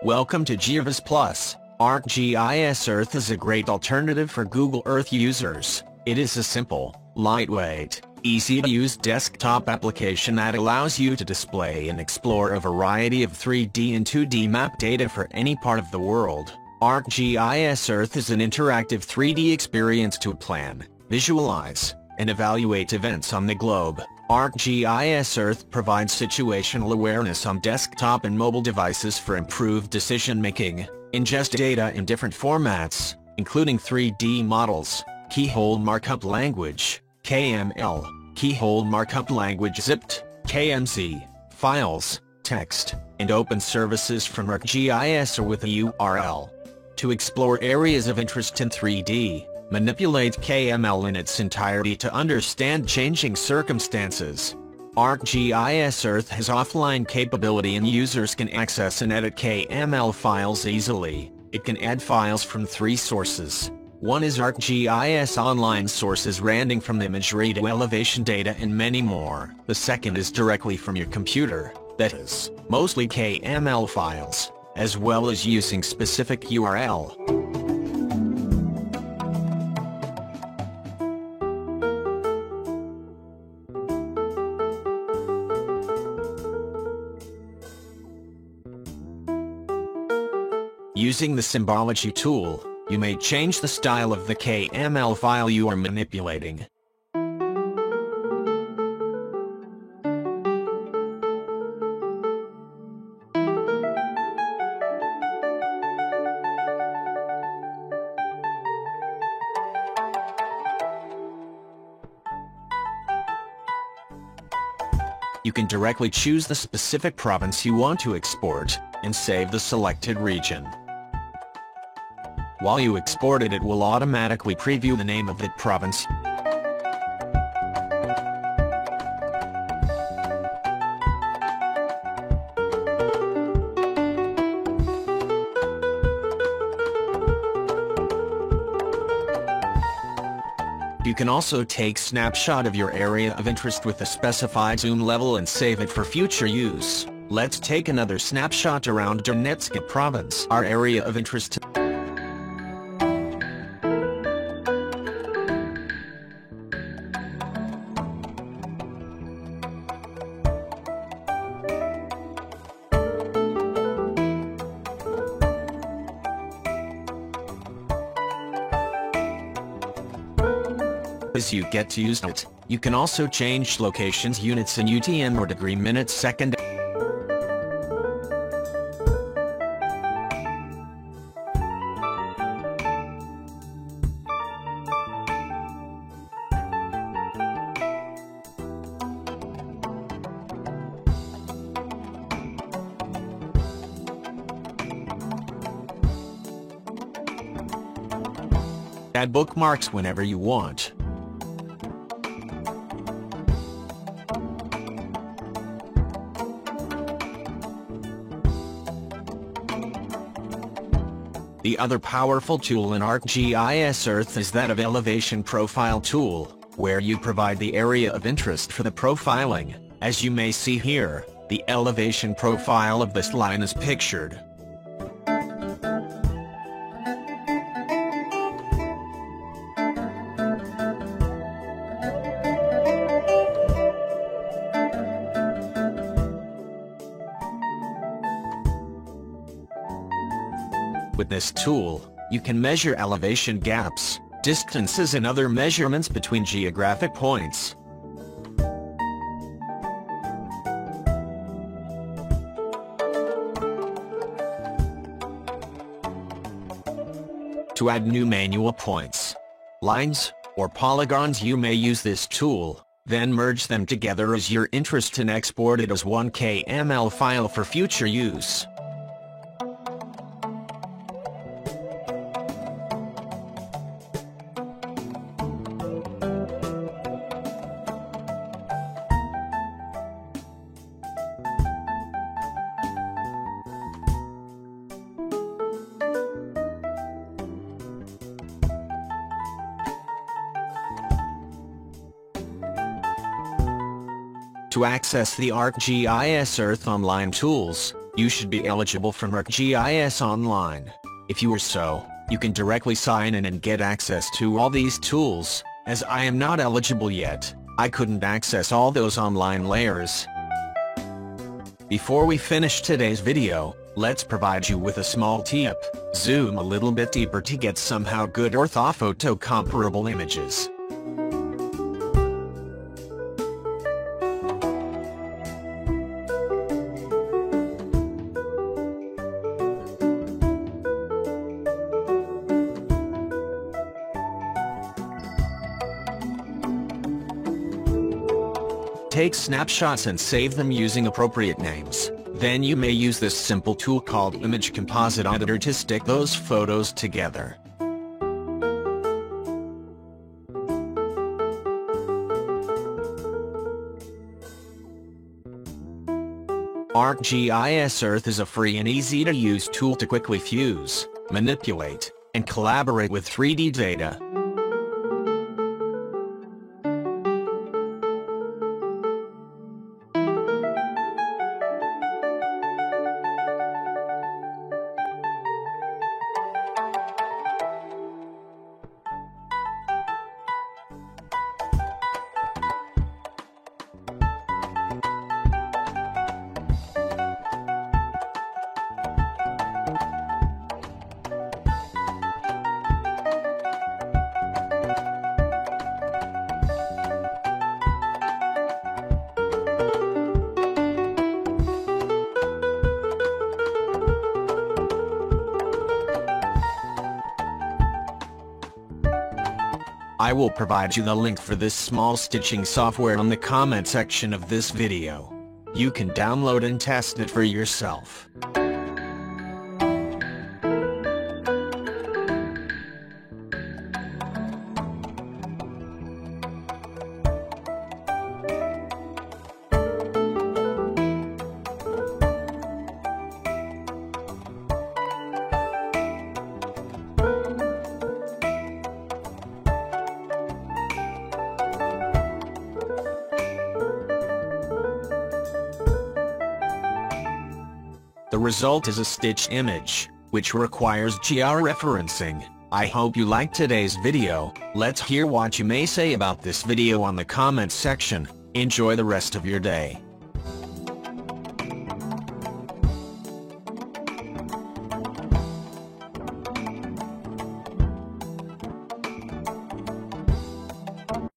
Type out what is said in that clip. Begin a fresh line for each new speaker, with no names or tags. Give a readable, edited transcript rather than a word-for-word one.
Welcome to GeoVis Plus. ArcGIS Earth is a great alternative for Google Earth users. It is a simple, lightweight, easy-to-use desktop application that allows you to display and explore a variety of 3D and 2D map data for any part of the world. ArcGIS Earth is an interactive 3D experience to plan, visualize, and evaluate events on the globe. ArcGIS Earth provides situational awareness on desktop and mobile devices for improved decision-making. Ingest data in different formats, including 3D models, keyhole markup language, KML, keyhole markup language zipped, KMZ, files, text, and open services from ArcGIS or with a URL. To explore areas of interest in 3D, manipulate KML in its entirety to understand changing circumstances. ArcGIS Earth has offline capability and users can access and edit KML files easily. It can add files from 3 sources. One is ArcGIS Online sources ranging from imagery to elevation data and many more. The second is directly from your computer, that is, mostly KML files, as well as using specific URL. Using the Symbology tool, you may change the style of the KML file you are manipulating. You can directly choose the specific province you want to export, and save the selected region. While you export it, it will automatically preview the name of that province. You can also take snapshot of your area of interest with a specified zoom level and save it for future use. Let's take another snapshot around Donetsk province, our area of interest. As you get to use it, you can also change locations, units in UTM or degree minutes second. Add bookmarks whenever you want. The other powerful tool in ArcGIS Earth is that of Elevation Profile tool, where you provide the area of interest for the profiling. As you may see here, the elevation profile of this line is pictured. With this tool, you can measure elevation gaps, distances and other measurements between geographic points. To add new manual points, lines, or polygons, you may use this tool, then merge them together as your interest and export it as one KML file for future use. To access the ArcGIS Earth Online tools, You should be eligible from ArcGIS Online. If you are so, you can directly sign in and get access to all these tools. As I am not eligible yet, I couldn't access all those online layers. Before we finish today's video, let's provide you with a small tip. Zoom a little bit deeper to get somehow good orthophoto comparable images. Take snapshots and save them using appropriate names. Then you may use this simple tool called Image Composite Editor to stick those photos together. ArcGIS Earth is a free and easy-to-use tool to quickly fuse, manipulate, and collaborate with 3D data. I will provide you the link for this small stitching software on the comment section of this video. You can download and test it for yourself. The result is a stitched image, which requires georeferencing. I hope you liked today's video. Let's hear what you may say about this video on the comments section. Enjoy the rest of your day.